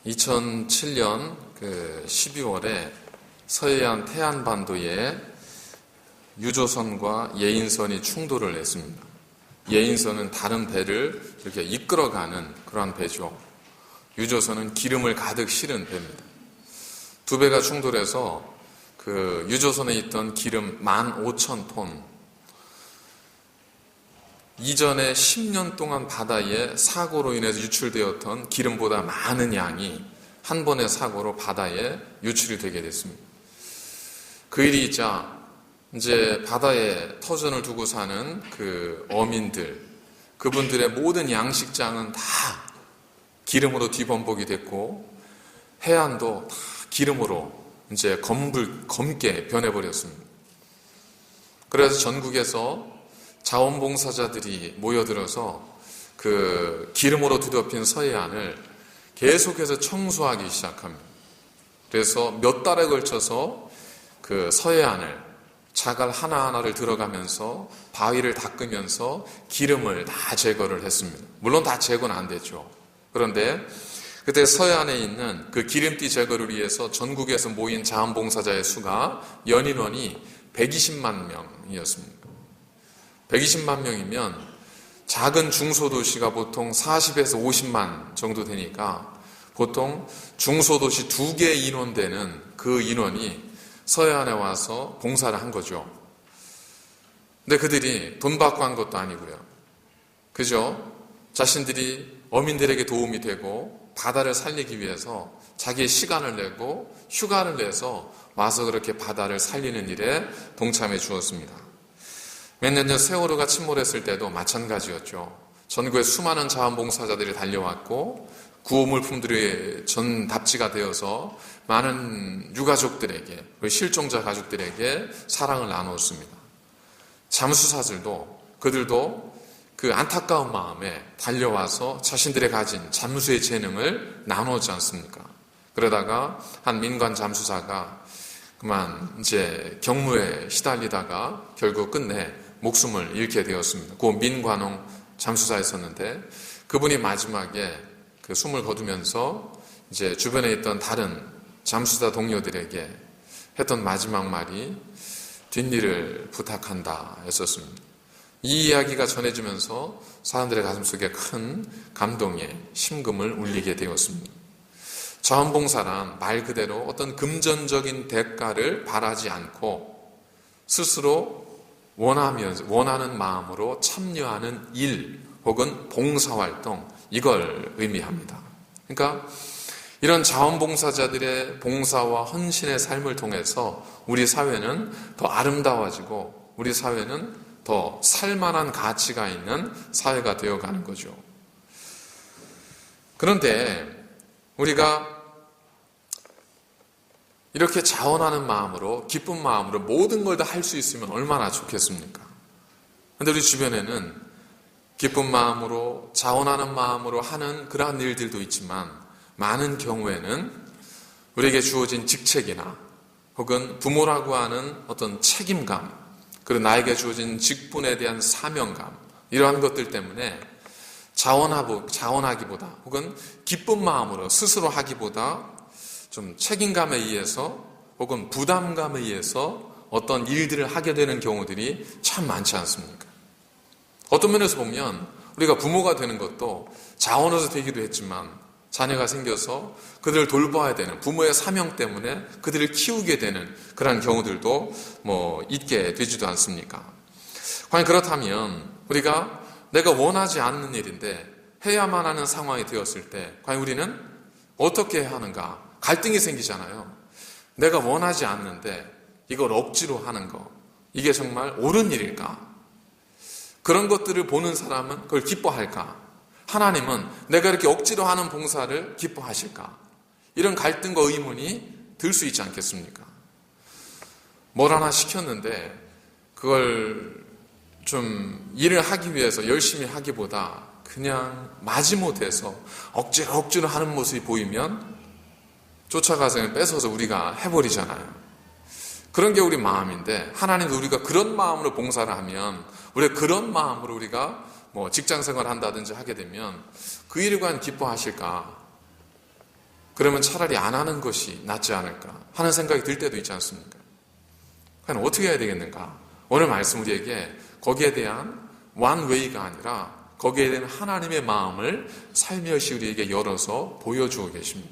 2007년 12월에 서해안 태안반도에 유조선과 예인선이 충돌을 했습니다. 예인선은 다른 배를 이렇게 이끌어가는 그러한 배죠. 유조선은 기름을 가득 실은 배입니다. 두 배가 충돌해서 그 유조선에 있던 기름 15,000톤, 이전에 10년 동안 바다에 사고로 인해서 유출되었던 기름보다 많은 양이 한 번의 사고로 바다에 유출이 되게 됐습니다. 그 일이 있자 이제 바다에 터전을 두고 사는 그 어민들, 그분들의 모든 양식장은 다 기름으로 뒤범벅이 됐고 해안도 다 기름으로 이제 검게 변해버렸습니다. 그래서 전국에서 자원봉사자들이 모여들어서 그 기름으로 뒤덮인 서해안을 계속해서 청소하기 시작합니다. 그래서 몇 달에 걸쳐서 그 서해안을 자갈 하나하나를 들어가면서 바위를 닦으면서 기름을 다 제거를 했습니다. 물론 다 제거는 안 됐죠. 그런데 그때 서해안에 있는 그 기름띠 제거를 위해서 전국에서 모인 자원봉사자의 수가 연인원이 120만 명이었습니다. 120만 명이면 작은 중소도시가 보통 40에서 50만 정도 되니까 보통 중소도시 2개 인원 되는 그 인원이 서해안에 와서 봉사를 한 거죠. 근데 그들이 돈 받고 한 것도 아니고요. 그죠? 자신들이 어민들에게 도움이 되고 바다를 살리기 위해서 자기의 시간을 내고 휴가를 내서 와서 그렇게 바다를 살리는 일에 동참해 주었습니다. 몇 년 전 세월호가 침몰했을 때도 마찬가지였죠. 전국에 수많은 자원봉사자들이 달려왔고 구호물품들이 전답지가 되어서 많은 유가족들에게, 실종자 가족들에게 사랑을 나누었습니다. 잠수사들도 그들도 그 안타까운 마음에 달려와서 자신들의 가진 잠수의 재능을 나누었지 않습니까? 그러다가 한 민간 잠수사가 그만 이제 경무에 시달리다가 결국 끝내 목숨을 잃게 되었습니다. 그 민관홍 잠수사였었는데 그분이 마지막에 그 숨을 거두면서 이제 주변에 있던 다른 잠수사 동료들에게 했던 마지막 말이 뒷일을 부탁한다 였었습니다. 이 이야기가 전해지면서 사람들의 가슴속에 큰 감동의 심금을 울리게 되었습니다. 자원봉사란 말 그대로 어떤 금전적인 대가를 바라지 않고 스스로 원하는 마음으로 참여하는 일 혹은 봉사활동, 이걸 의미합니다. 그러니까 이런 자원봉사자들의 봉사와 헌신의 삶을 통해서 우리 사회는 더 아름다워지고 우리 사회는 더 살만한 가치가 있는 사회가 되어가는 거죠. 그런데 우리가 이렇게 자원하는 마음으로, 기쁜 마음으로 모든 걸 다 할 수 있으면 얼마나 좋겠습니까? 그런데 우리 주변에는 기쁜 마음으로, 자원하는 마음으로 하는 그러한 일들도 있지만 많은 경우에는 우리에게 주어진 직책이나 혹은 부모라고 하는 어떤 책임감, 그리고 나에게 주어진 직분에 대한 사명감, 이러한 것들 때문에 자원하기보다 혹은 기쁜 마음으로 스스로 하기보다 좀 책임감에 의해서 혹은 부담감에 의해서 어떤 일들을 하게 되는 경우들이 참 많지 않습니까? 어떤 면에서 보면 우리가 부모가 되는 것도 자원해서 되기도 했지만 자녀가 생겨서 그들을 돌봐야 되는 부모의 사명 때문에 그들을 키우게 되는 그런 경우들도 있게 되지도 않습니까? 과연 그렇다면 우리가 내가 원하지 않는 일인데 해야만 하는 상황이 되었을 때 과연 우리는 어떻게 해야 하는가? 갈등이 생기잖아요. 내가 원하지 않는데 이걸 억지로 하는 거, 이게 정말 옳은 일일까? 그런 것들을 보는 사람은 그걸 기뻐할까? 하나님은 내가 이렇게 억지로 하는 봉사를 기뻐하실까? 이런 갈등과 의문이 들 수 있지 않겠습니까? 뭘 하나 시켰는데 그걸 좀 일을 하기 위해서 열심히 하기보다 그냥 마지못해서 억지로 하는 모습이 보이면 쫓아가서 뺏어서 우리가 해버리잖아요. 그런 게 우리 마음인데 하나님도 우리가 그런 마음으로 봉사를 하면 우리가 그런 마음으로 우리가 직장 생활을 한다든지 하게 되면 그 일에 관한 기뻐하실까? 그러면 차라리 안 하는 것이 낫지 않을까 하는 생각이 들 때도 있지 않습니까? 그럼 어떻게 해야 되겠는가? 오늘 말씀 우리에게 거기에 대한 one way가 아니라 거기에 대한 하나님의 마음을 살며시 우리에게 열어서 보여주고 계십니다.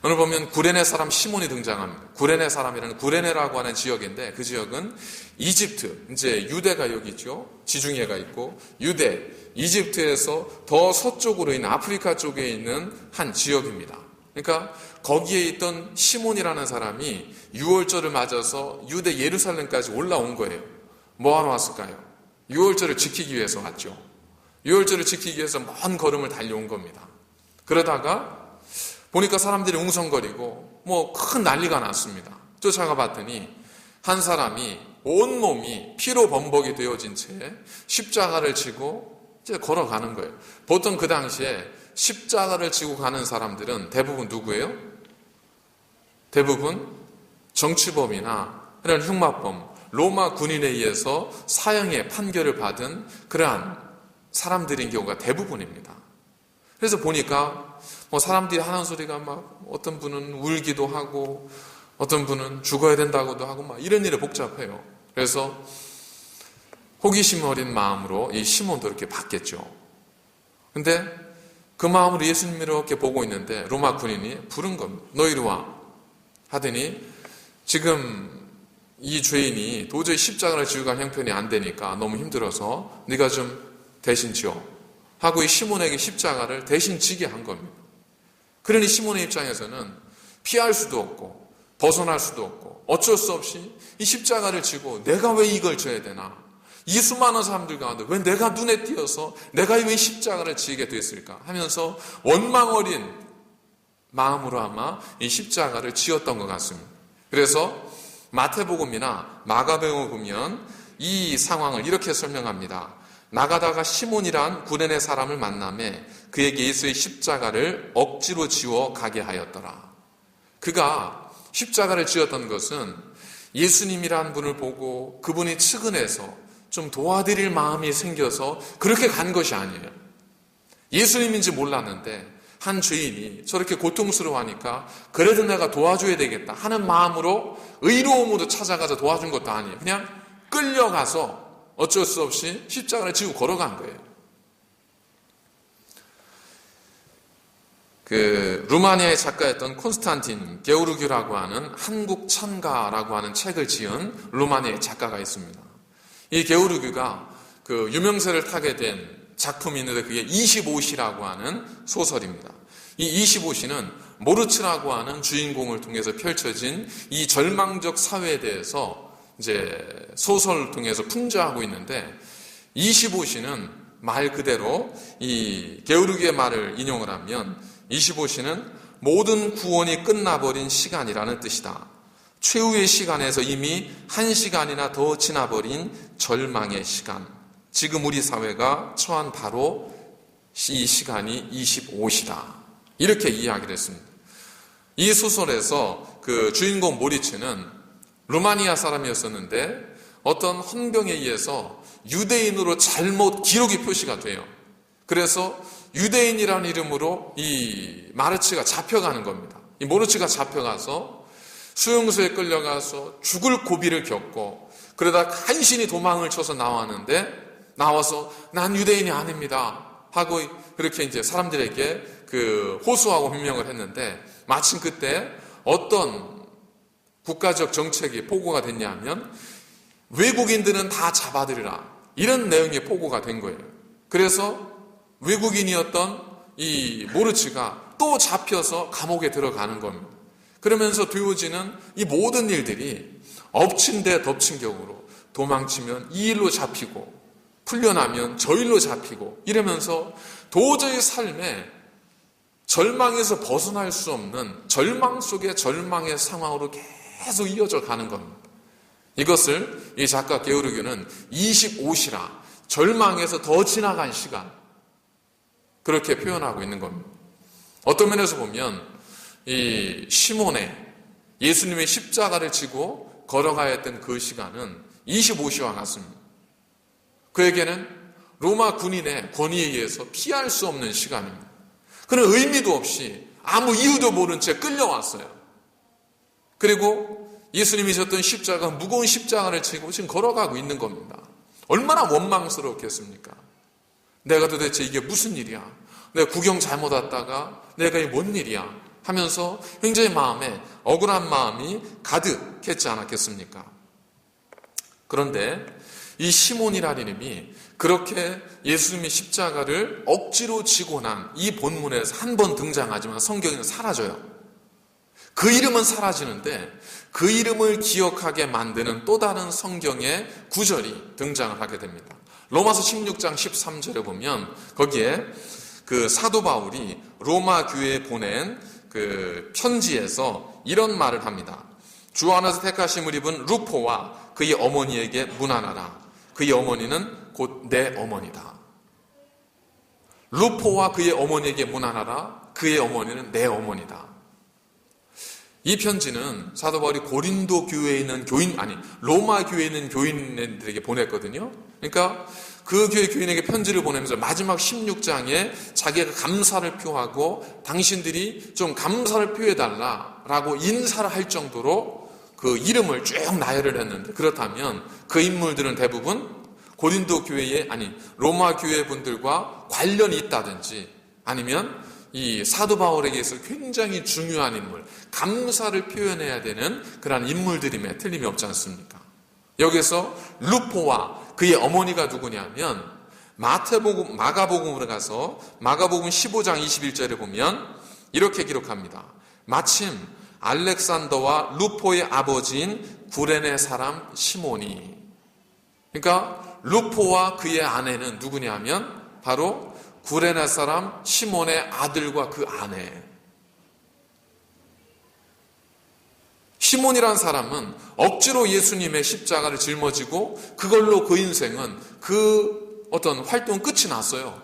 오늘 보면 구레네 사람 시몬이 등장합니다. 구레네 사람이라는 구레네라고 하는 지역인데 그 지역은 이집트, 이제 유대가 여기 있죠. 지중해가 있고 유대, 이집트에서 더 서쪽으로 있는 아프리카 쪽에 있는 한 지역입니다. 그러니까 거기에 있던 시몬이라는 사람이 유월절을 맞아서 유대 예루살렘까지 올라온 거예요. 뭐하러 왔을까요? 유월절을 지키기 위해서 왔죠. 유월절을 지키기 위해서 먼 걸음을 달려온 겁니다. 그러다가 보니까 사람들이 웅성거리고 뭐 큰 난리가 났습니다. 쫓아가 봤더니 한 사람이 온몸이 피로 범벅이 되어진 채 십자가를 지고 이제 걸어가는 거예요. 보통 그 당시에 십자가를 지고 가는 사람들은 대부분 누구예요? 대부분 정치범이나 이런 흉마범, 로마 군인에 의해서 사형의 판결을 받은 그러한 사람들인 경우가 대부분입니다. 그래서 보니까 뭐 사람들이 하는 소리가 막 어떤 분은 울기도 하고 어떤 분은 죽어야 된다고도 하고 막 이런 일이 복잡해요. 그래서 호기심 어린 마음으로 이 시몬도 이렇게 받겠죠. 근데 그 마음으로 예수님을 이렇게 보고 있는데 로마 군인이 부른 겁니다. 너 이리 와 하더니 지금 이 죄인이 도저히 십자가를 지고 갈 형편이 안 되니까 너무 힘들어서 네가 좀 대신 지어 하고 이 시몬에게 십자가를 대신 지게 한 겁니다. 그러니 시몬의 입장에서는 피할 수도 없고 벗어날 수도 없고 어쩔 수 없이 이 십자가를 지고 내가 왜 이걸 져야 되나? 이 수많은 사람들 가운데 왜 내가 눈에 띄어서 내가 왜 십자가를 지게 됐을까? 하면서 원망 어린 마음으로 아마 이 십자가를 지었던 것 같습니다. 그래서 마태복음이나 마가복음을 보면 이 상황을 이렇게 설명합니다. 나가다가 시몬이란 구레네 사람을 만나매 그에게 예수의 십자가를 억지로 지워 가게 하였더라. 그가 십자가를 지었던 것은 예수님이란 분을 보고 그분이 측은해서 좀 도와드릴 마음이 생겨서 그렇게 간 것이 아니에요. 예수님인지 몰랐는데 한 죄인이 저렇게 고통스러워하니까 그래도 내가 도와줘야 되겠다 하는 마음으로 의로움으로 찾아가서 도와준 것도 아니에요. 그냥 끌려가서 어쩔 수 없이 십자가를 지고 걸어간 거예요. 그 루마니아의 작가였던 콘스탄틴 게오르기라고 하는 한국 찬가라고 하는 책을 지은 루마니아의 작가가 있습니다. 이 게오르기가 그 유명세를 타게 된 작품이 있는데 그게 25시라고 하는 소설입니다. 이 25시는 모르츠라고 하는 주인공을 통해서 펼쳐진 이 절망적 사회에 대해서 이제 소설을 통해서 풍자하고 있는데 25시는 말 그대로 이 게오르기의 말을 인용을 하면 25시는 모든 구원이 끝나버린 시간이라는 뜻이다. 최후의 시간에서 이미 1시간이나 더 지나버린 절망의 시간. 지금 우리 사회가 처한 바로 이 시간이 25시다. 이렇게 이야기를 했습니다. 이 소설에서 그 주인공 모리츠는 루마니아 사람이었었는데 어떤 헌병에 의해서 유대인으로 잘못 기록이 표시가 돼요. 그래서 유대인이라는 이름으로 이 마르치가 잡혀가는 겁니다. 이 모르츠가 잡혀가서 수용소에 끌려가서 죽을 고비를 겪고 그러다 간신히 도망을 쳐서 나와서 난 유대인이 아닙니다 하고 그렇게 이제 사람들에게 그 호소하고 명령을 했는데 마침 그때 어떤 국가적 정책이 보고가 됐냐면 외국인들은 다 잡아들이라 이런 내용이 보고가 된 거예요. 그래서 외국인이었던 이 모르츠가 또 잡혀서 감옥에 들어가는 겁니다. 그러면서 되어지는 이 모든 일들이 엎친 데 덮친 격으로 도망치면 이 일로 잡히고 풀려나면 저 일로 잡히고 이러면서 도저히 삶에 절망에서 벗어날 수 없는 절망 속의 절망의 상황으로 계속 이어져 가는 겁니다. 이것을 이 작가 게오르기는 25시라 절망에서 더 지나간 시간 그렇게 표현하고 있는 겁니다. 어떤 면에서 보면 이 시몬의 예수님의 십자가를 지고 걸어가야 했던 그 시간은 25시와 같습니다. 그에게는 로마 군인의 권위에 의해서 피할 수 없는 시간입니다. 그는 의미도 없이 아무 이유도 모른 채 끌려왔어요. 그리고 예수님이 졌던 십자가, 무거운 십자가를 지고 지금 걸어가고 있는 겁니다. 얼마나 원망스럽겠습니까? 내가 도대체 이게 무슨 일이야? 내가 구경 잘못 왔다가 내가 이게 뭔 일이야? 하면서 굉장히 마음에 억울한 마음이 가득했지 않았겠습니까? 그런데 이 시몬이라는 이름이 그렇게 예수님의 십자가를 억지로 지고 난 이 본문에서 한 번 등장하지만 성경에는 사라져요. 그 이름은 사라지는데 그 이름을 기억하게 만드는 또 다른 성경의 구절이 등장을 하게 됩니다. 로마서 16장 13절에 보면 거기에 그 사도 바울이 로마 교회에 보낸 그 편지에서 이런 말을 합니다. 주 안에서 택하심을 입은 루포와 그의 어머니에게 문안하라. 그의 어머니는 곧 내 어머니다. 루포와 그의 어머니에게 문안하라. 그의 어머니는 내 어머니다. 이 편지는 사도 바울이 고린도 교회에 있는 로마 교회에 있는 교인들에게 보냈거든요. 그러니까 그 교회 교인에게 편지를 보내면서 마지막 16장에 자기가 감사를 표하고 당신들이 좀 감사를 표해달라라고 인사를 할 정도로 그 이름을 쭉 나열을 했는데, 그렇다면 그 인물들은 대부분 고린도 교회의 로마 교회 분들과 관련이 있다든지 아니면 이 사도 바울에게서 굉장히 중요한 인물, 감사를 표현해야 되는 그런 인물들임에 틀림이 없지 않습니까? 여기서 루포와 그의 어머니가 누구냐면 마가복음으로 가서 마가복음 15장 21절에 보면 이렇게 기록합니다. 마침 알렉산더와 루포의 아버지인 구레네 사람 시몬이, 그러니까 루포와 그의 아내는 누구냐면 바로 구레네 사람 시몬의 아들과 그 아내. 시몬이란 사람은 억지로 예수님의 십자가를 짊어지고 그걸로 그 인생은 그 어떤 활동 끝이 났어요.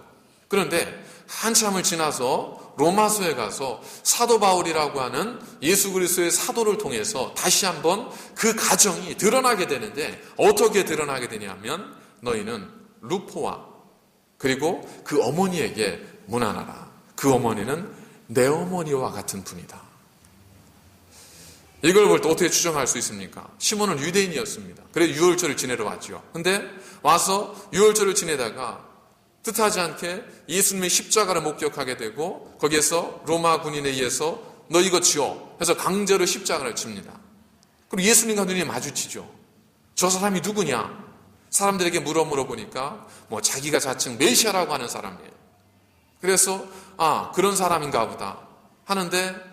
그런데 한참을 지나서 로마서에 가서 사도 바울이라고 하는 예수 그리스도의 사도를 통해서 다시 한번 그 가정이 드러나게 되는데, 어떻게 드러나게 되냐면 너희는 루포와 그리고 그 어머니에게 문안하라. 그 어머니는 내 어머니와 같은 분이다. 이걸 볼 때 어떻게 추정할 수 있습니까? 시몬은 유대인이었습니다. 그래서 유월절을 지내러 왔죠. 근데 와서 유월절을 지내다가 뜻하지 않게 예수님의 십자가를 목격하게 되고 거기에서 로마 군인에 의해서 너 이거 지어 해서 강제로 십자가를 칩니다. 그리고 예수님과 눈이 마주치죠. 저 사람이 누구냐? 사람들에게 물어보니까 자기가 자칭 메시아라고 하는 사람이에요. 그래서 그런 사람인가 보다 하는데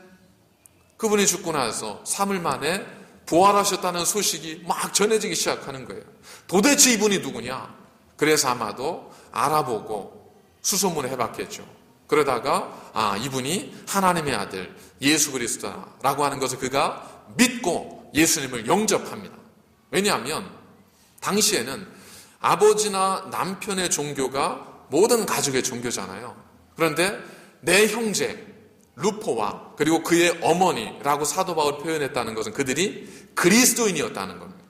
그분이 죽고 나서 3일 만에 부활하셨다는 소식이 막 전해지기 시작하는 거예요. 도대체 이분이 누구냐? 그래서 아마도 알아보고 수소문을 해봤겠죠. 그러다가 이분이 하나님의 아들 예수 그리스도라고 하는 것을 그가 믿고 예수님을 영접합니다. 왜냐하면 당시에는 아버지나 남편의 종교가 모든 가족의 종교잖아요. 그런데 내 형제 루포와 그리고 그의 어머니라고 사도 바울이 표현했다는 것은 그들이 그리스도인이었다는 겁니다.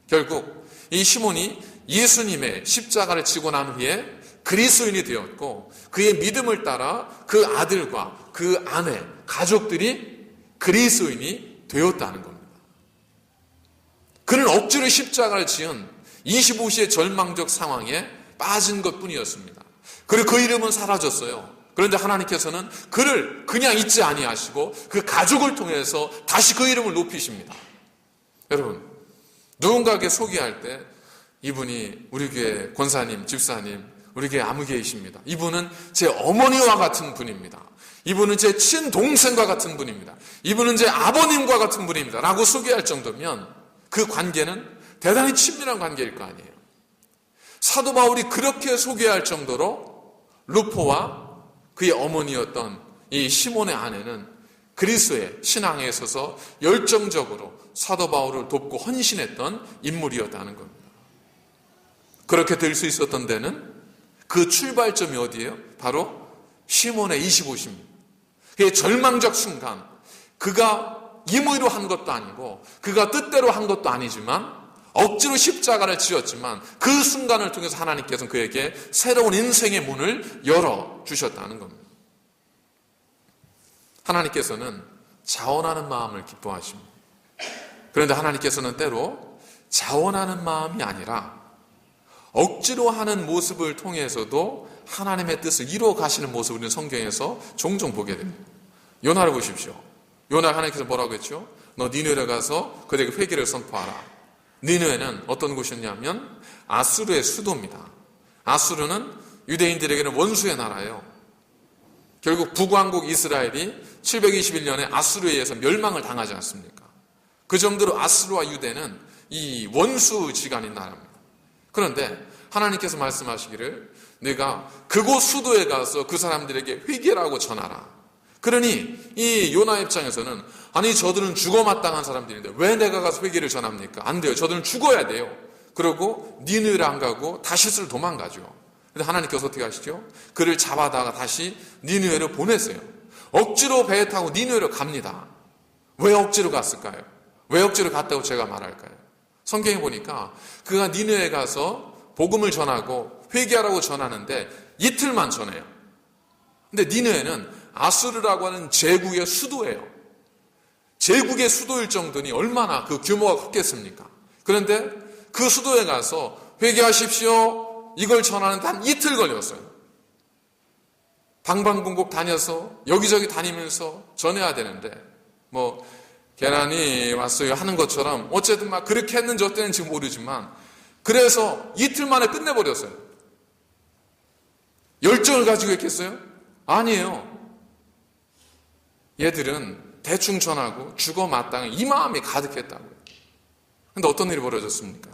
결국 이 시몬이 예수님의 십자가를 지고 난 후에 그리스도인이 되었고 그의 믿음을 따라 그 아들과 그 아내, 가족들이 그리스도인이 되었다는 겁니다. 그는 억지로 십자가를 지은 25시의 절망적 상황에 빠진 것뿐이었습니다. 그리고 그 이름은 사라졌어요. 그런데 하나님께서는 그를 그냥 잊지 아니하시고 그 가족을 통해서 다시 그 이름을 높이십니다. 여러분, 누군가에게 소개할 때 이분이 우리 교회 권사님, 집사님, 우리 교회 아무개이십니다. 이분은 제 어머니와 같은 분입니다. 이분은 제 친동생과 같은 분입니다. 이분은 제 아버님과 같은 분입니다. 라고 소개할 정도면 그 관계는 대단히 친밀한 관계일 거 아니에요. 사도 바울이 그렇게 소개할 정도로 루포와 그의 어머니였던 이 시몬의 아내는 그리스도의 신앙에 있어서 열정적으로 사도 바울을 돕고 헌신했던 인물이었다는 겁니다. 그렇게 될 수 있었던 데는 그 출발점이 어디예요? 바로 시몬의 25시입니다. 그의 절망적 순간, 그가 임의로 한 것도 아니고 그가 뜻대로 한 것도 아니지만 억지로 십자가를 지었지만 그 순간을 통해서 하나님께서는 그에게 새로운 인생의 문을 열어주셨다는 겁니다. 하나님께서는 자원하는 마음을 기뻐하십니다. 그런데 하나님께서는 때로 자원하는 마음이 아니라 억지로 하는 모습을 통해서도 하나님의 뜻을 이루어 가시는 모습을 우리는 성경에서 종종 보게 됩니다. 요나를 보십시오. 요나 하나님께서 뭐라고 했죠? 너 니느웨에 가서 그들에게 회개를 선포하라. 니느웨는 어떤 곳이었냐면 아수르의 수도입니다. 아수르는 유대인들에게는 원수의 나라예요. 결국 북왕국 이스라엘이 721년에 아수르에 의해서 멸망을 당하지 않습니까? 그 정도로 아수르와 유대는 이 원수지간인 나라입니다. 그런데 하나님께서 말씀하시기를 내가 그곳 수도에 가서 그 사람들에게 회개라고 전하라. 그러니 이 요나 입장에서는 아니 저들은 죽어 마땅한 사람들인데 왜 내가 가서 회개를 전합니까? 안 돼요. 저들은 죽어야 돼요. 그러고 니느웨를 안 가고 다시스를 도망가죠. 근데 하나님께서 어떻게 하시죠? 그를 잡아다가 다시 니느웨로 보냈어요. 억지로 배에 타고 니느웨로 갑니다. 왜 억지로 갔을까요? 왜 억지로 갔다고 제가 말할까요? 성경에 보니까 그가 니느웨에 가서 복음을 전하고 회개하라고 전하는데 이틀만 전해요. 근데 니느웨는 아수르라고 하는 제국의 수도예요. 제국의 수도일 정도니 얼마나 그 규모가 컸겠습니까? 그런데 그 수도에 가서 회개하십시오. 이걸 전하는데 한 이틀 걸렸어요. 방방곡곡 다녀서 여기저기 다니면서 전해야 되는데 뭐 계란이 왔어요 하는 것처럼 어쨌든 막 그렇게 했는지 어땠는지 모르지만 그래서 이틀 만에 끝내버렸어요. 열정을 가지고 했겠어요? 아니에요. 얘들은 대충 전하고 죽어 마땅해 이 마음이 가득했다고요. 그런데 어떤 일이 벌어졌습니까?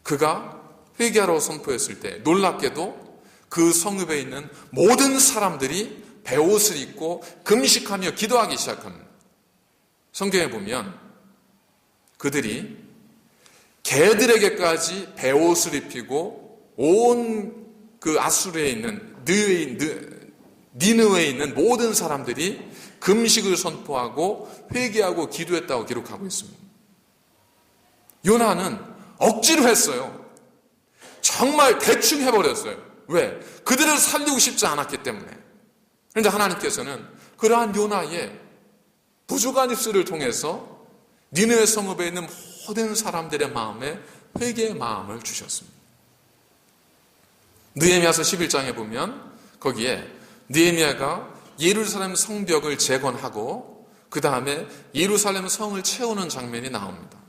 그가 회개하라고 선포했을 때 놀랍게도 그 성읍에 있는 모든 사람들이 베옷을 입고 금식하며 기도하기 시작합니다. 성경에 보면 그들이 개들에게까지 베옷을 입히고 온 그 아수르에 있는 니느웨에 있는 모든 사람들이 금식을 선포하고 회개하고 기도했다고 기록하고 있습니다. 요나는 억지로 했어요. 정말 대충 해버렸어요. 왜? 그들을 살리고 싶지 않았기 때문에. 그런데 하나님께서는 그러한 요나의 부족한 입술을 통해서 니느웨 성읍에 있는 모든 사람들의 마음에 회개의 마음을 주셨습니다. 느헤미야서 11장에 보면 거기에 느헤미야가 예루살렘 성벽을 재건하고 그 다음에 예루살렘 성을 채우는 장면이 나옵니다.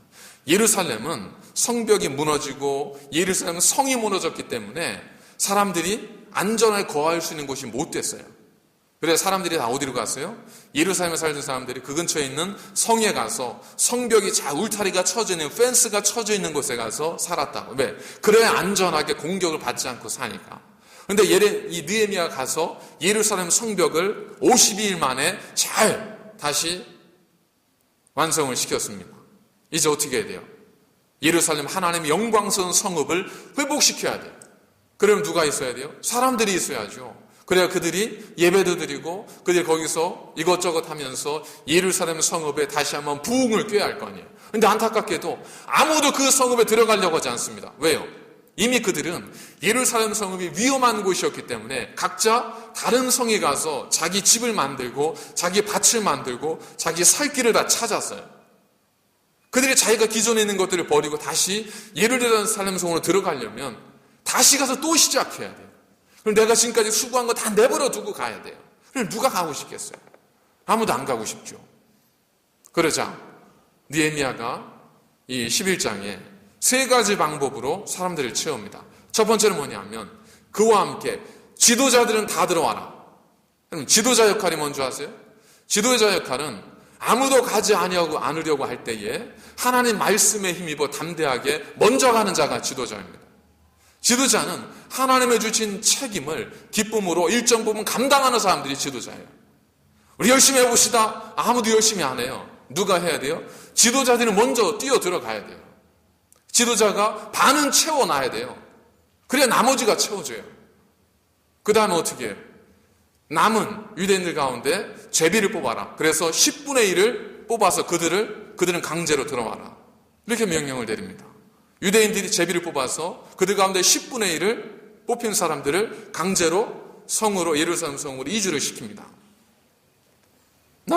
예루살렘은 성벽이 무너지고 예루살렘 성이 무너졌기 때문에 사람들이 안전하게 거할 수 있는 곳이 못 됐어요. 그래서 사람들이 다 어디로 갔어요? 예루살렘에 살던 사람들이 그 근처에 있는 성에 가서 성벽이 잘 울타리가 쳐져 있는 펜스가 쳐져 있는 곳에 가서 살았다고. 왜? 그래야 안전하게 공격을 받지 않고 사니까. 그런데 이 느헤미야가 가서 예루살렘 성벽을 52일 만에 잘 다시 완성을 시켰습니다. 이제 어떻게 해야 돼요? 예루살렘 하나님의 영광스러운 성읍을 회복시켜야 돼요. 그러면 누가 있어야 돼요? 사람들이 있어야죠. 그래야 그들이 예배도 드리고 그들이 거기서 이것저것 하면서 예루살렘 성읍에 다시 한번 부흥을 꾀할 거 아니에요. 그런데 안타깝게도 아무도 그 성읍에 들어가려고 하지 않습니다. 왜요? 이미 그들은 예루살렘 성읍이 위험한 곳이었기 때문에 각자 다른 성에 가서 자기 집을 만들고 자기 밭을 만들고 자기 살 길을 다 찾았어요. 그들이 자기가 기존에 있는 것들을 버리고 다시 예루살렘 성으로 들어가려면 다시 가서 또 시작해야 돼요. 그럼 내가 지금까지 수고한 거 다 내버려 두고 가야 돼요. 그럼 누가 가고 싶겠어요? 아무도 안 가고 싶죠. 그러자 느헤미야가 이 11장에 세 가지 방법으로 사람들을 채웁니다. 첫 번째는 뭐냐면 그와 함께 지도자들은 다 들어와라. 그럼 지도자 역할이 뭔지 아세요? 지도자 역할은 아무도 가지 않으려고 할 때에 하나님 말씀에 힘입어 담대하게 먼저 가는 자가 지도자입니다. 지도자는 하나님의 주신 책임을 기쁨으로 일정 부분 감당하는 사람들이 지도자예요. 우리 열심히 해봅시다. 아무도 열심히 안 해요. 누가 해야 돼요? 지도자들이 먼저 뛰어 들어가야 돼요. 지도자가 반은 채워놔야 돼요. 그래야 나머지가 채워져요. 그 다음에 어떻게 해요? 남은 유대인들 가운데 제비를 뽑아라. 그래서 10분의 1을 뽑아서 그들은 강제로 들어와라. 이렇게 명령을 내립니다. 유대인들이 제비를 뽑아서 그들 가운데 10분의 1을 뽑힌 사람들을 강제로 성으로 예루살렘 성으로 이주를 시킵니다.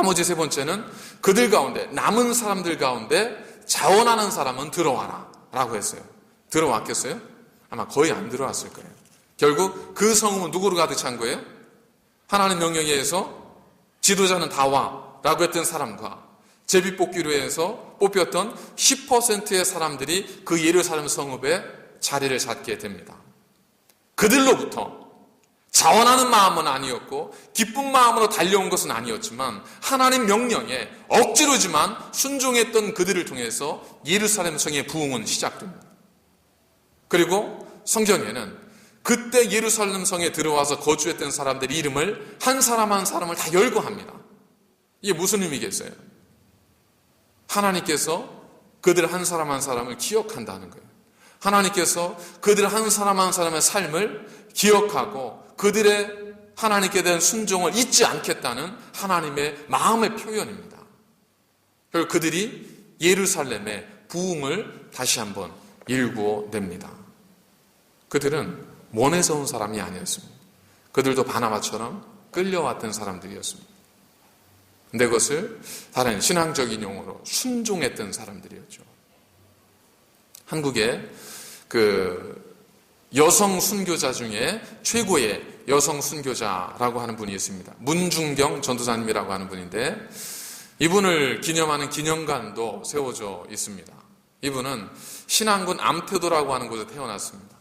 나머지 세 번째는 그들 가운데, 남은 사람들 가운데 자원하는 사람은 들어와라 라고 했어요. 들어왔겠어요? 아마 거의 안 들어왔을 거예요. 결국 그 성읍은 누구로 가득 찬 거예요? 하나님 명령에 의해서 지도자는 다 와 라고 했던 사람과 제비 뽑기로 해서 뽑혔던 10%의 사람들이 그 예루살렘 성읍에 자리를 잡게 됩니다. 그들로부터 자원하는 마음은 아니었고 기쁜 마음으로 달려온 것은 아니었지만 하나님 명령에 억지로지만 순종했던 그들을 통해서 예루살렘 성의 부흥은 시작됩니다. 그리고 성경에는 그때 예루살렘 성에 들어와서 거주했던 사람들의 이름을 한 사람 한 사람을 다 열거합니다. 이게 무슨 의미겠어요? 하나님께서 그들 한 사람 한 사람을 기억한다는 거예요. 하나님께서 그들 한 사람 한 사람의 삶을 기억하고 그들의 하나님께 대한 순종을 잊지 않겠다는 하나님의 마음의 표현입니다. 그리고 그들이 예루살렘의 부흥을 다시 한번 일구어냅니다. 그들은 원에서 온 사람이 아니었습니다. 그들도 바나바처럼 끌려왔던 사람들이었습니다. 근데 그것을 다른 신앙적인 용어로 순종했던 사람들이었죠. 한국의 여성 순교자 중에 최고의 여성 순교자라고 하는 분이 있습니다. 문중경 전도사님이라고 하는 분인데 이분을 기념하는 기념관도 세워져 있습니다. 이분은 신안군 암태도라고 하는 곳에 태어났습니다.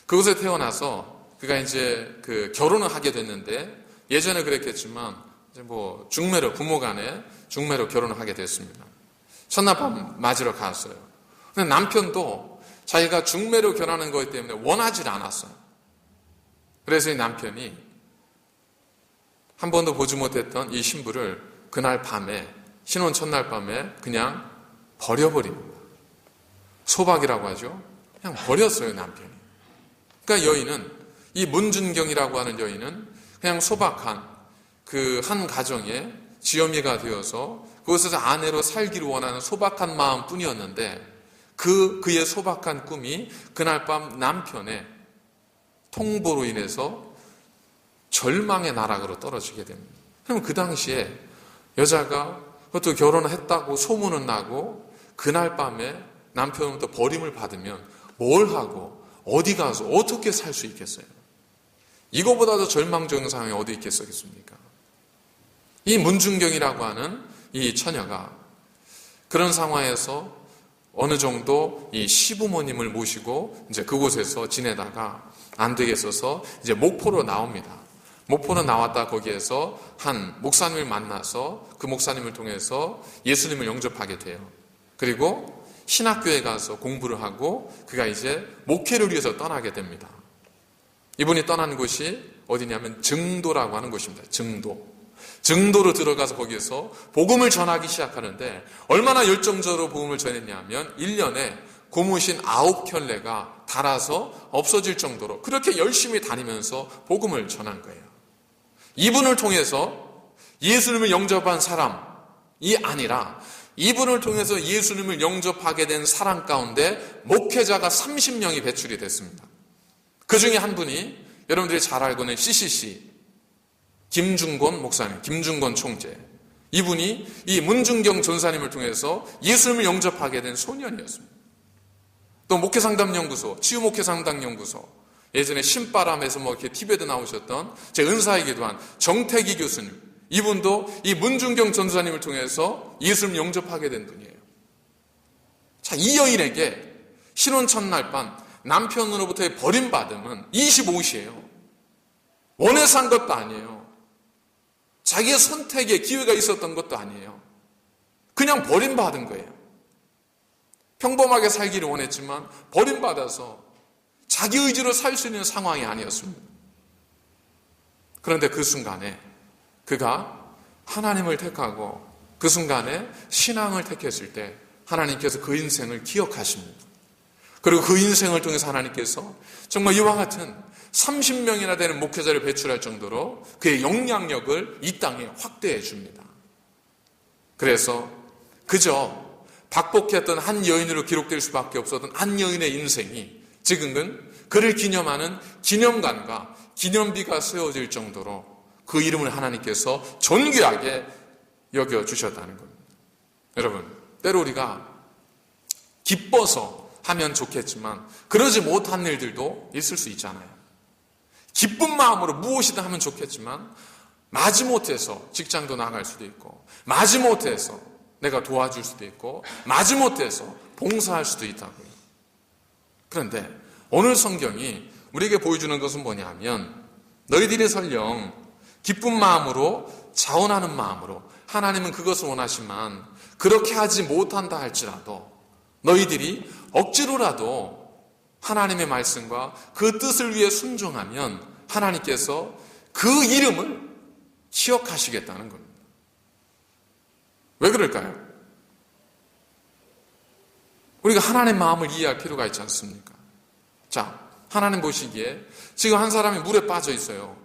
그곳에 태어나서 그가 이제 결혼을 하게 됐는데 예전에 그랬겠지만 이제 중매로 부모 간에 중매로 결혼을 하게 됐습니다. 첫날밤 맞으러 갔어요. 근데 남편도 자기가 중매로 결혼하는 거기 때문에 원하지 않았어요. 그래서 이 남편이 한 번도 보지 못했던 이 신부를 그날 밤에 신혼 첫날 밤에 그냥 버려버립니다. 소박이라고 하죠. 그냥 버렸어요, 남편이. 그러니까 여인은 이 문준경이라고 하는 여인은 그냥 소박한 그 한 가정의 지엄이가 되어서 그곳에서 아내로 살기를 원하는 소박한 마음뿐이었는데 그의 소박한 꿈이 그날 밤 남편의 통보로 인해서 절망의 나락으로 떨어지게 됩니다. 그럼 그 당시에 여자가 그것도 결혼을 했다고 소문은 나고 그날 밤에 남편으로부터 버림을 받으면 뭘 하고 어디 가서 어떻게 살 수 있겠어요? 이거보다도 절망적인 상황이 어디 있겠습니까? 이 문중경이라고 하는 이 처녀가 그런 상황에서 어느 정도 이 시부모님을 모시고 이제 그곳에서 지내다가 안 되겠어서 이제 목포로 나옵니다. 목포로 나왔다 거기에서 한 목사님을 만나서 그 목사님을 통해서 예수님을 영접하게 돼요. 그리고 신학교에 가서 공부를 하고 그가 이제 목회를 위해서 떠나게 됩니다. 이분이 떠난 곳이 어디냐면 증도라고 하는 곳입니다. 증도로 들어가서 거기에서 복음을 전하기 시작하는데 얼마나 열정적으로 복음을 전했냐면 1년에 고무신 9켤레가 닳아서 없어질 정도로 그렇게 열심히 다니면서 복음을 전한 거예요. 이분을 통해서 예수님을 영접한 사람이 아니라 이분을 통해서 예수님을 영접하게 된 사람 가운데 목회자가 30명이 배출이 됐습니다. 그 중에 한 분이 여러분들이 잘 알고 있는 CCC 김중건 목사님, 김중건 총재. 이분이 이 문중경 전사님을 통해서 예수님을 영접하게 된 소년이었습니다. 또 목회상담연구소, 치유목회상담연구소, 예전에 신바람에서 이렇게 TV에도 나오셨던 제 은사이기도 한 정태기 교수님, 이분도 이 문중경 전사님을 통해서 예수님을 영접하게 된 분이에요. 자, 이 여인에게 신혼 첫날 밤 남편으로부터의 버림받음은 25시예요. 원해서 한 것도 아니에요. 자기의 선택에 기회가 있었던 것도 아니에요. 그냥 버림받은 거예요. 평범하게 살기를 원했지만 버림받아서 자기 의지로 살 수 있는 상황이 아니었습니다. 그런데 그 순간에 그가 하나님을 택하고 그 순간에 신앙을 택했을 때 하나님께서 그 인생을 기억하십니다. 그리고 그 인생을 통해서 하나님께서 정말 이와 같은 30명이나 되는 목회자를 배출할 정도로 그의 영향력을 이 땅에 확대해 줍니다. 그래서 그저 박복했던 한 여인으로 기록될 수밖에 없었던 한 여인의 인생이 지금은 그를 기념하는 기념관과 기념비가 세워질 정도로 그 이름을 하나님께서 존귀하게 여겨주셨다는 겁니다. 여러분, 때로 우리가 기뻐서 하면 좋겠지만 그러지 못한 일들도 있을 수 있잖아요. 기쁜 마음으로 무엇이든 하면 좋겠지만 마지못해서 직장도 나갈 수도 있고 마지못해서 내가 도와줄 수도 있고 마지못해서 봉사할 수도 있다고요. 그런데 오늘 성경이 우리에게 보여주는 것은 뭐냐면 너희들이 설령 기쁜 마음으로 자원하는 마음으로 하나님은 그것을 원하시만 그렇게 하지 못한다 할지라도 너희들이 억지로라도 하나님의 말씀과 그 뜻을 위해 순종하면 하나님께서 그 이름을 기억하시겠다는 겁니다. 왜 그럴까요? 우리가 하나님의 마음을 이해할 필요가 있지 않습니까? 자, 하나님 보시기에 지금 한 사람이 물에 빠져 있어요.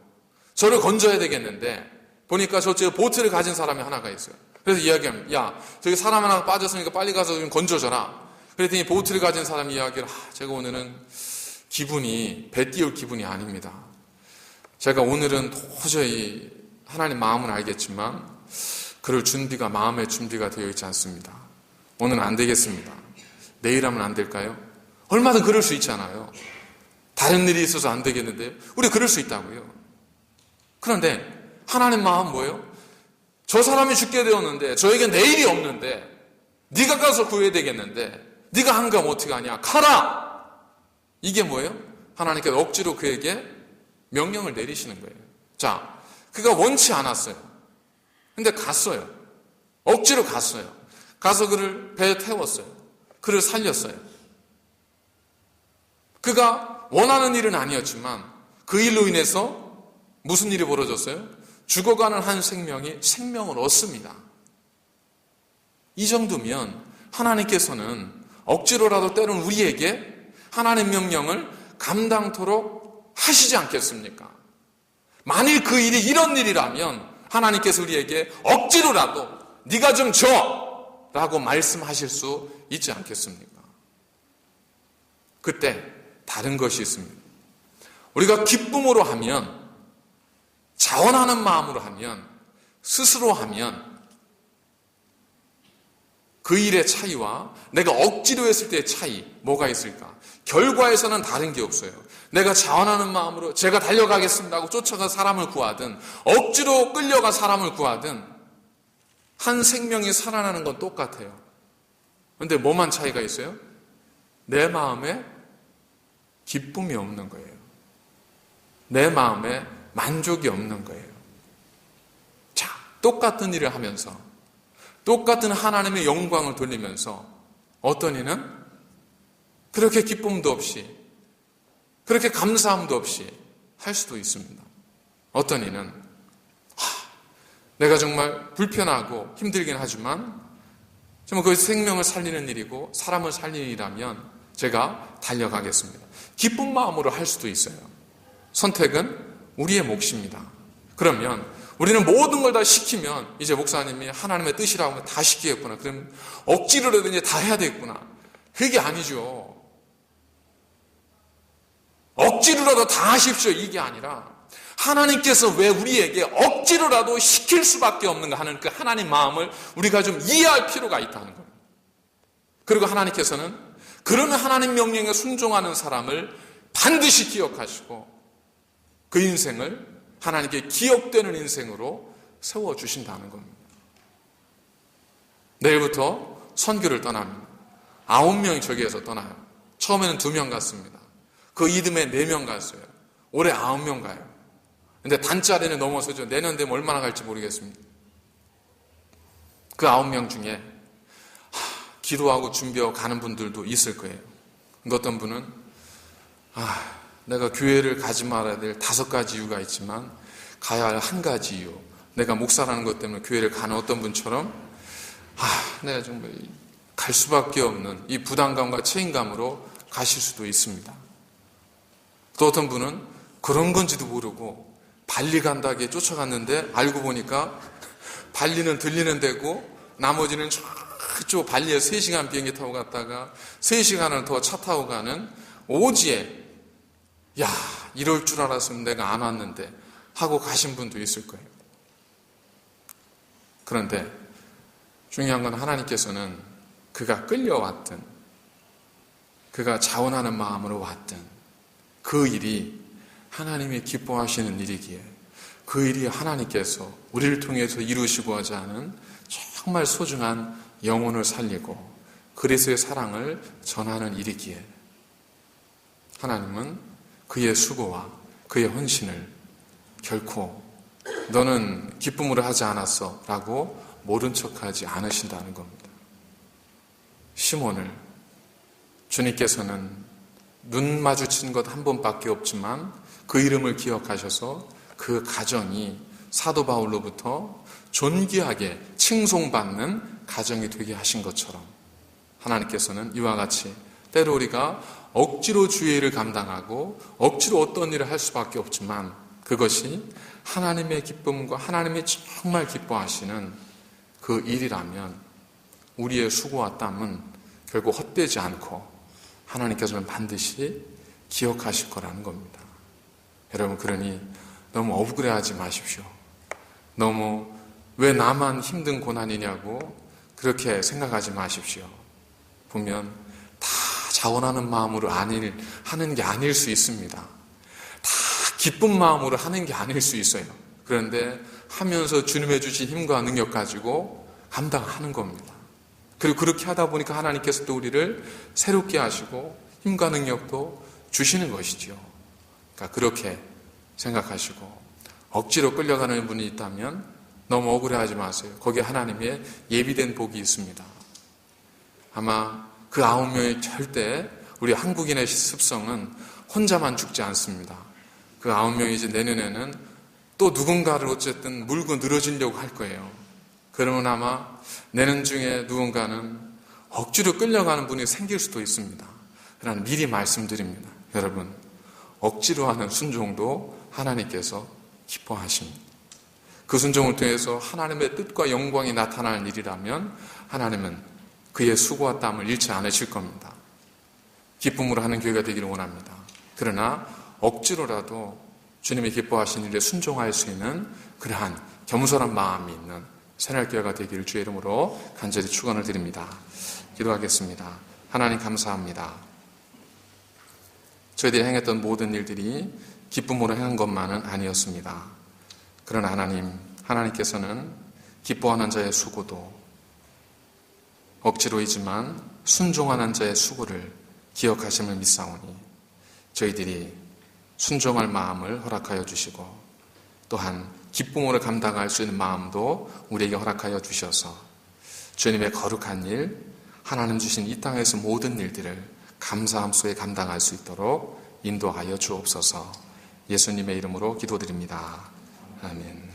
저를 건져야 되겠는데 보니까 저쪽에 보트를 가진 사람이 하나가 있어요. 그래서 이야기합니다. 야, 저기 사람 하나 빠졌으니까 빨리 가서 좀 건져줘라. 그랬더니 보트를 가진 사람이 이야기를 제가 오늘은 기분이 배 띄울 기분이 아닙니다. 제가 오늘은 도저히 하나님 마음은 알겠지만 그럴 준비가 마음의 준비가 되어 있지 않습니다. 오늘은 안 되겠습니다. 내일 하면 안 될까요? 얼마든 그럴 수 있잖아요. 다른 일이 있어서 안 되겠는데 우리 그럴 수 있다고요. 그런데 하나님 마음 뭐예요? 저 사람이 죽게 되었는데 저에게 내일이 없는데 네가 가서 구해야 되겠는데 네가 한 감 어떻게 하냐? 가라! 이게 뭐예요? 하나님께서 억지로 그에게 명령을 내리시는 거예요. 자, 그가 원치 않았어요. 근데 갔어요. 억지로 갔어요. 가서 그를 배에 태웠어요. 그를 살렸어요. 그가 원하는 일은 아니었지만 그 일로 인해서 무슨 일이 벌어졌어요? 죽어가는 한 생명이 생명을 얻습니다. 이 정도면 하나님께서는 억지로라도 때로는 우리에게 하나님 명령을 감당토록 하시지 않겠습니까? 만일 그 일이 이런 일이라면 하나님께서 우리에게 억지로라도 네가 좀 줘! 라고 말씀하실 수 있지 않겠습니까? 그때 다른 것이 있습니다. 우리가 기쁨으로 하면 자원하는 마음으로 하면 스스로 하면 그 일의 차이와 내가 억지로 했을 때의 차이 뭐가 있을까? 결과에서는 다른 게 없어요. 내가 자원하는 마음으로 제가 달려가겠습니다 하고 쫓아가 사람을 구하든 억지로 끌려가 사람을 구하든 한 생명이 살아나는 건 똑같아요. 그런데 뭐만 차이가 있어요? 내 마음에 기쁨이 없는 거예요. 내 마음에 만족이 없는 거예요. 자, 똑같은 일을 하면서 똑같은 하나님의 영광을 돌리면서 어떤 이는 그렇게 기쁨도 없이 그렇게 감사함도 없이 할 수도 있습니다. 어떤 이는 내가 정말 불편하고 힘들긴 하지만 정말 그 생명을 살리는 일이고 사람을 살리는 일이라면 제가 달려가겠습니다. 기쁜 마음으로 할 수도 있어요. 선택은 우리의 몫입니다. 그러면 우리는 모든 걸 다 시키면 이제 목사님이 하나님의 뜻이라고 하면 다 시키겠구나. 그럼 억지로라도 이제 다 해야 되겠구나. 그게 아니죠. 억지로라도 다 하십시오. 이게 아니라 하나님께서 왜 우리에게 억지로라도 시킬 수밖에 없는가 하는 그 하나님 마음을 우리가 좀 이해할 필요가 있다는 겁니다. 그리고 하나님께서는 그런 하나님 명령에 순종하는 사람을 반드시 기억하시고 그 인생을 하나님께 기억되는 인생으로 세워주신다는 겁니다. 내일부터 선교를 떠납니다. 9명이 저기에서 떠나요. 처음에는 2명 갔습니다. 그 이듬해 4명 갔어요. 올해 9명 가요. 근데 단짜리는 넘어서죠. 내년 되면 얼마나 갈지 모르겠습니다. 그 9명 중에 기도하고 준비하고 가는 분들도 있을 거예요. 근데 어떤 분은 내가 교회를 가지 말아야 될 5가지 이유가 있지만 가야 할 1가지 이유, 내가 목사라는 것 때문에 교회를 가는 어떤 분처럼 내가 정말 갈 수밖에 없는 이 부담감과 책임감으로 가실 수도 있습니다. 또 어떤 분은 그런 건지도 모르고 발리 간다기에 쫓아갔는데 알고 보니까 발리는 들리는 데고 나머지는 저쪽 발리에 3시간 비행기 타고 갔다가 3시간을 더 차 타고 가는 오지에 이럴 줄 알았으면 내가 안 왔는데 하고 가신 분도 있을 거예요. 그런데 중요한 건 하나님께서는 그가 끌려왔든 그가 자원하는 마음으로 왔든 그 일이 하나님이 기뻐하시는 일이기에 그 일이 하나님께서 우리를 통해서 이루시고자 하는 정말 소중한 영혼을 살리고 그리스도의 사랑을 전하는 일이기에 하나님은 그의 수고와 그의 헌신을 결코 너는 기쁨으로 하지 않았어 라고 모른 척하지 않으신다는 겁니다. 시몬을 주님께서는 눈 마주친 것 한 번밖에 없지만 그 이름을 기억하셔서 그 가정이 사도 바울로부터 존귀하게 칭송받는 가정이 되게 하신 것처럼 하나님께서는 이와 같이 때로 우리가 억지로 주의 일을 감당하고 억지로 어떤 일을 할 수밖에 없지만 그것이 하나님의 기쁨과 하나님이 정말 기뻐하시는 그 일이라면 우리의 수고와 땀은 결국 헛되지 않고 하나님께서는 반드시 기억하실 거라는 겁니다. 여러분, 그러니 너무 억울해하지 마십시오. 너무 왜 나만 힘든 고난이냐고 그렇게 생각하지 마십시오. 보면 다 자원하는 마음으로 하는 게 아닐 수 있습니다. 다 기쁜 마음으로 하는 게 아닐 수 있어요. 그런데 하면서 주님의 주신 힘과 능력 가지고 감당하는 겁니다. 그리고 그렇게 하다 보니까 하나님께서 또 우리를 새롭게 하시고 힘과 능력도 주시는 것이죠. 그러니까 그렇게 생각하시고 억지로 끌려가는 분이 있다면 너무 억울해하지 마세요. 거기에 하나님의 예비된 복이 있습니다. 아마 그 9명이 절대 우리 한국인의 습성은 혼자만 죽지 않습니다. 그 9명이 이제 내년에는 또 누군가를 어쨌든 물고 늘어지려고 할 거예요. 그러면 아마 내년 중에 누군가는 억지로 끌려가는 분이 생길 수도 있습니다. 그러나 미리 말씀드립니다. 여러분, 억지로 하는 순종도 하나님께서 기뻐하십니다. 그 순종을 통해서 하나님의 뜻과 영광이 나타나는 일이라면 하나님은 그의 수고와 땀을 잃지 않으실 겁니다. 기쁨으로 하는 교회가 되기를 원합니다. 그러나 억지로라도 주님이 기뻐하신 일에 순종할 수 있는 그러한 겸손한 마음이 있는 새날교회가 되기를 주의 이름으로 간절히 축원을 드립니다. 기도하겠습니다. 하나님 감사합니다. 저희들이 행했던 모든 일들이 기쁨으로 행한 것만은 아니었습니다. 그러나 하나님께서는 기뻐하는 자의 수고도 억지로이지만 순종하는 자의 수고를 기억하심을 믿사오니 저희들이 순종할 마음을 허락하여 주시고 또한 기쁨으로 감당할 수 있는 마음도 우리에게 허락하여 주셔서 주님의 거룩한 일, 하나님 주신 이 땅에서 모든 일들을 감사함 속에 감당할 수 있도록 인도하여 주옵소서. 예수님의 이름으로 기도드립니다. 아멘.